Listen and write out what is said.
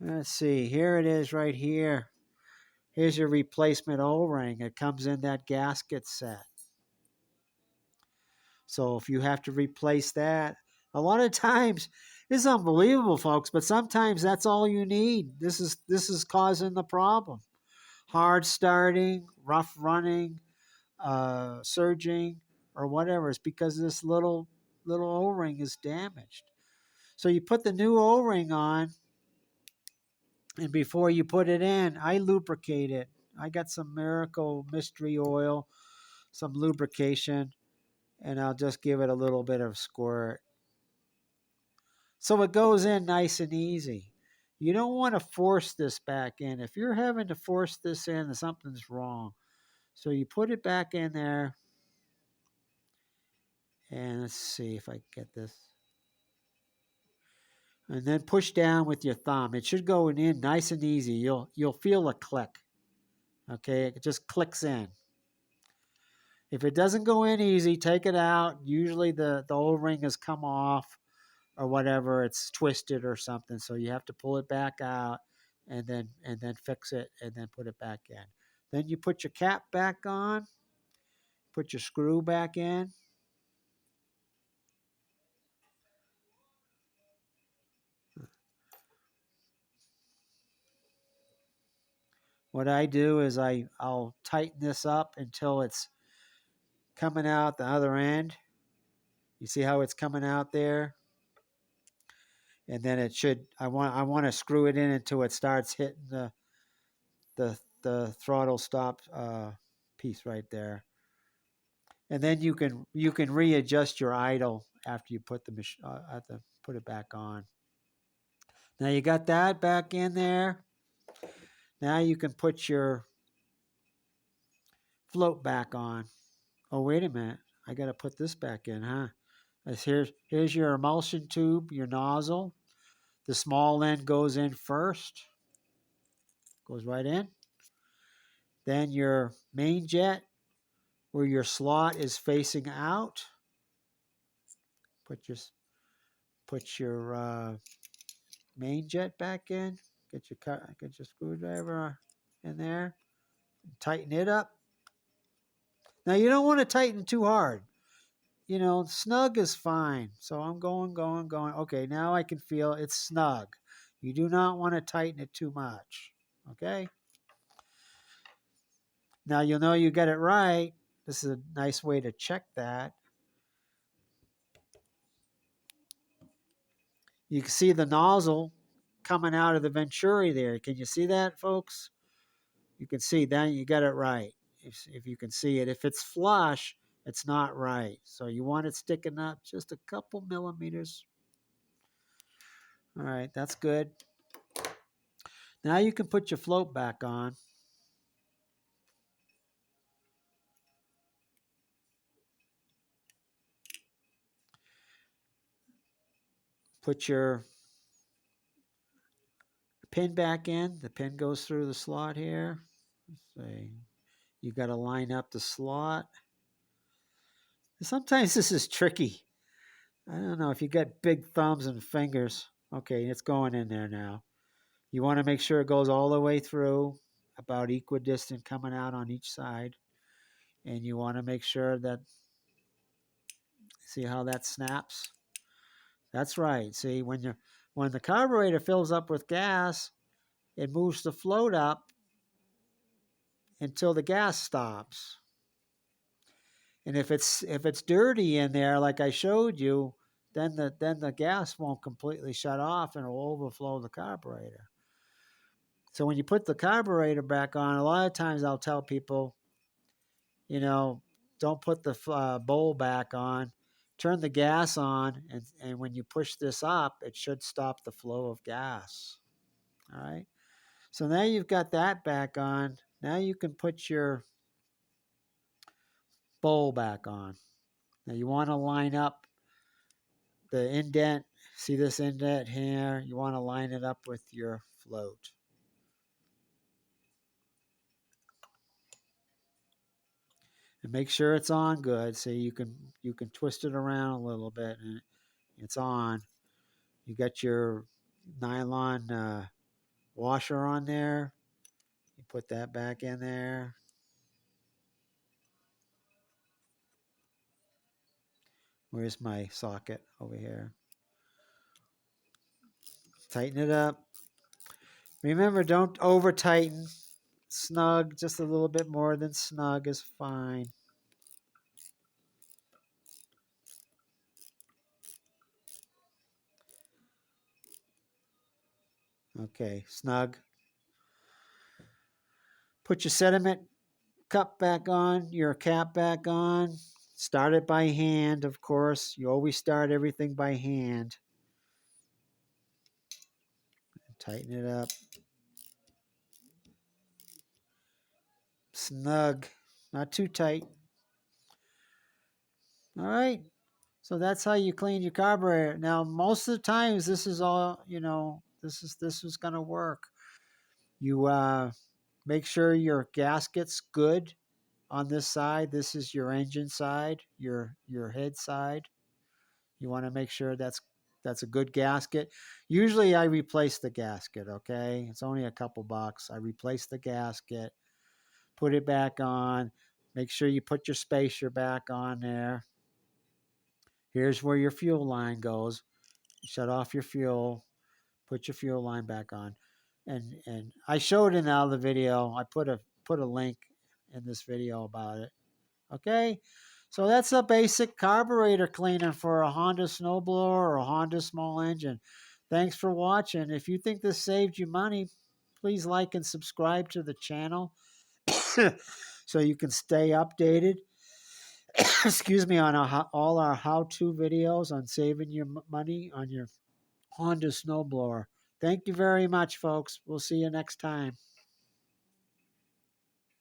Let's see. Here it is right here. Here's your replacement O-ring. It comes in that gasket set. So if you have to replace that, a lot of times it's unbelievable, folks, but sometimes that's all you need. This is causing the problem. Hard starting, rough running, surging, or whatever. It's because this little O-ring is damaged. So you put the new O-ring on, and before you put it in, I lubricate it. I got some Miracle Mystery Oil, some lubrication, and I'll just give it a little bit of squirt. So it goes in nice and easy. You don't want to force this back in. If you're having to force this in, something's wrong. So you put it back in there, and let's see if I get this. And then push down with your thumb. It should go in nice and easy. You'll feel a click. Okay, it just clicks in. If it doesn't go in easy, take it out. Usually the O-ring has come off or whatever. It's twisted or something. So you have to pull it back out and then fix it and then put it back in. Then you put your cap back on, put your screw back in. What I do is I'll tighten this up until it's coming out the other end. You see how it's coming out there? And then it should I want to screw it in until it starts hitting the throttle stop piece right there. And then you can readjust your idle after you put put it back on. Now you got that back in there. Now you can put your float back on. Oh, wait a minute. I got to put this back in, huh? Here's your emulsion tube, your nozzle. The small end goes in first. Goes right in. Then your main jet, where your slot is facing out. Put your main jet back in. Get your screwdriver in there. Tighten it up. Now you don't want to tighten too hard. Snug is fine. So I'm going. Okay, now I can feel it's snug. You do not want to tighten it too much. Okay? Now you'll know you got it right. This is a nice way to check that. You can see the nozzle coming out of the venturi there. Can you see that, folks? You can see that you got it right. If you can see it. If it's flush, it's not right. So you want it sticking up just a couple millimeters. All right, that's good. Now you can put your float back on. Put your pin back in. The pin goes through the slot here. Let's see. You got to line up the slot. Sometimes this is tricky. I don't know if you got big thumbs and fingers. Okay, it's going in there now. You want to make sure it goes all the way through, about equidistant coming out on each side. And you want to make sure that, see how that snaps? That's right. See, when the carburetor fills up with gas, it moves the float up until the gas stops. And if it's dirty in there, like I showed you, then the gas won't completely shut off and it will overflow the carburetor. So when you put the carburetor back on, a lot of times I'll tell people, don't put the bowl back on. Turn the gas on, and when you push this up, it should stop the flow of gas. All right. So now you've got that back on. Now you can put your bowl back on. Now you want to line up the indent. See this indent here? You want to line it up with your float. And make sure it's on good. So you can twist it around a little bit and it's on. You got your nylon washer on there. You put that back in there. Where's my socket? Over here. Tighten it up. Remember, don't over tighten. Snug, just a little bit more than snug is fine. Okay, snug. Put your sediment cup back on, your cap back on. Start it by hand, of course. You always start everything by hand. Tighten it up. Snug, not too tight. All right. So that's how you clean your carburetor. Now, most of the times, this is all This is gonna work. You make sure your gasket's good on this side. This is your engine side, your head side. You want to make sure that's a good gasket. Usually, I replace the gasket. Okay, it's only a couple bucks. I replace the gasket, put it back on. Make sure you put your spacer back on there. Here's where your fuel line goes. Shut off your fuel. Put your fuel line back on. And I showed in the other video. I put a link in this video about it. Okay? So that's a basic carburetor cleaner for a Honda Snowblower or a Honda small engine. Thanks for watching. If you think this saved you money, please like and subscribe to the channel so you can stay updated. Excuse me, on all our how-to videos on saving your money on your Honda Snowblower. Thank you very much, folks. We'll see you next time.